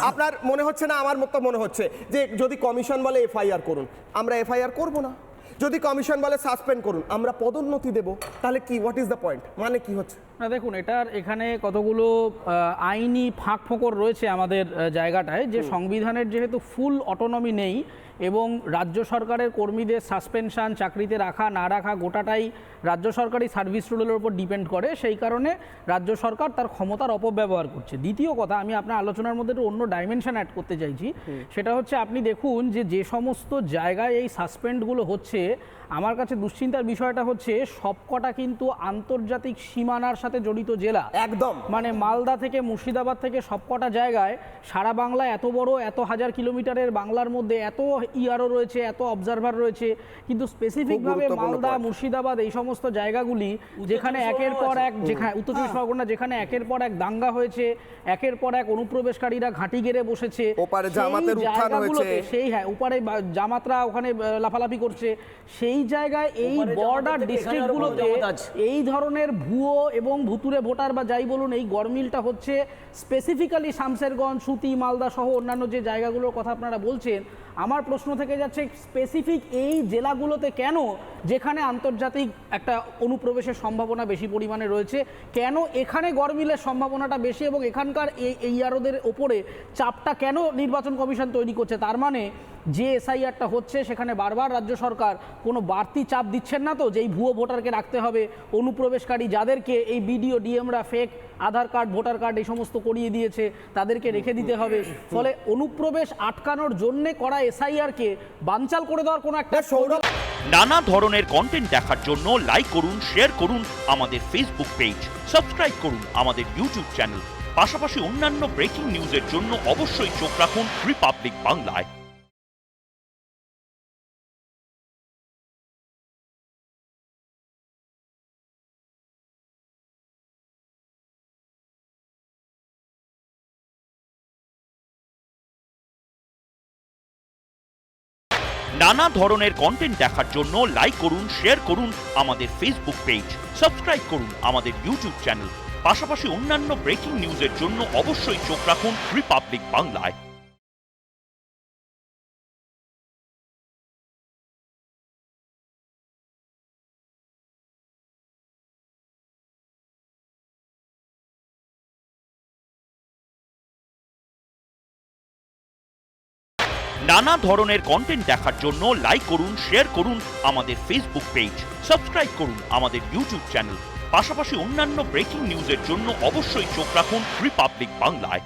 আপনার মনে হচ্ছে না, আমার মতো মনে হচ্ছে যে যদি কমিশন বলে এফআইআর করুন, আমরা এফআইআর করব না। যদি কমিশন বলে সাসপেন্ড করুন, আমরা পদোন্নতি দেব। তাহলে কি, হোয়াট ইজ দ্য পয়েন্ট? মানে কি হচ্ছে? না দেখুন, এটার এখানে কতগুলো আইনি ফাঁক ফোকর রয়েছে আমাদের জায়গাটায়, যে সংবিধানের যেহেতু ফুল অটোনমি নেই এবং রাজ্য সরকারের কর্মীদের সাসপেনশন, চাকরিতে রাখা না রাখা গোটাটাই রাজ্য সরকারি সার্ভিস রুলের উপর ডিপেন্ড করে, সেই কারণে রাজ্য সরকার তার ক্ষমতার অপব্যবহার করছে। দ্বিতীয় কথা, আমি আপনার আলোচনার মধ্যে একটু অন্য ডাইমেনশন অ্যাড করতে চাইছি। সেটা হচ্ছে, আপনি দেখুন যে সমস্ত জায়গায় এই সাসপেন্ডগুলো হচ্ছে, আমার কাছে দুশ্চিন্তার বিষয়টা হচ্ছে সবকটা কিন্তু আন্তর্জাতিক সীমানার সাথে জড়িত জেলা। একদম, মানে মালদা থেকে মুর্শিদাবাদ থেকে সবকটা জায়গায়, সারা বাংলায় এত বড়, এত হাজার কিলোমিটারের বাংলার মধ্যে এত ইআরও রয়েছে, এত অবজারভার রয়েছে, কিন্তু স্পেসিফিকভাবে মালদা, মুর্শিদাবাদ এই সমস্ত জায়গাগুলি যেখানে একের পর এক, যেখানে উত্তর চব্বিশ পরগনা, যেখানে একের পর এক দাঙ্গা হয়েছে, একের পর এক অনুপ্রবেশকারীরা ঘাঁটি গেড়ে বসেছে, ওপারে জামাতের উত্থান হয়েছে, সেই ওপারে জামাতরা ওখানে লাফালাফি করছে, সেই জায়গায় এই বর্ডার ডিস্ট্রিক্টগুলোতে এই ধরনের ভুয়ো এবং ভুতুরে ভোটার বা যাই বলুন, এই গরমিলটা হচ্ছে। স্পেসিফিক্যালি শামসেরগঞ্জ, সুতি, মালদা সহ অন্যান্য যে জায়গাগুলোর কথা আপনারা বলছেন, আমার প্রশ্ন থেকে যাচ্ছে স্পেসিফিক এই জেলাগুলোতে কেন, যেখানে আন্তর্জাতিক একটা অনুপ্রবেশের সম্ভাবনা বেশি পরিমাণে রয়েছে, কেন এখানে গরমিলের সম্ভাবনাটা বেশি এবং এখানকার এই আরোদের ওপরে চাপটা কেন নির্বাচন কমিশন তৈরি করছে? তার মানে যে এসআইআরটা হচ্ছে সেখানে বারবার রাজ্য সরকার কোনো বাড়তি চাপ দিচ্ছেন না তো, যে এই ভুয়ো ভোটারকে রাখতে হবে, অনুপ্রবেশকারী যাদেরকে এই বিডিও ডিএমরা ফেক আধার কার্ড, ভোটার কার্ড এই সমস্ত করিয়ে দিয়েছে, তাদেরকে রেখে দিতে হবে। ফলে অনুপ্রবেশ আটকানোর জন্যে করা এসআইআরকে বানচাল করে দেওয়ার কোনো একটা সৌরভ। নানা ধরনের কন্টেন্ট দেখার জন্য লাইক করুন, শেয়ার করুন আমাদের ফেসবুক পেজ, সাবস্ক্রাইব করুন আমাদের ইউটিউব চ্যানেল। পাশাপাশি অন্যান্য ব্রেকিং নিউজের জন্য অবশ্যই চোখ রাখুন রিপাবলিক বাংলায়। নানা ধরনের কন্টেন্ট দেখার জন্য লাইক করুন, শেয়ার করুন আমাদের ফেসবুক পেজ, সাবস্ক্রাইব করুন আমাদের ইউটিউব চ্যানেল। পাশাপাশি অন্যান্য ব্রেকিং নিউজের জন্য অবশ্যই চোখ রাখুন রিপাবলিক বাংলায়। নানা ধরনের কন্টেন্ট দেখার জন্য লাইক করুন, শেয়ার করুন আমাদের ফেসবুক পেজ, সাবস্ক্রাইব করুন আমাদের ইউটিউব চ্যানেল। পাশাপাশি অন্যান্য ব্রেকিং নিউজের জন্য অবশ্যই চোখ রাখুন রিপাবলিক বাংলায়।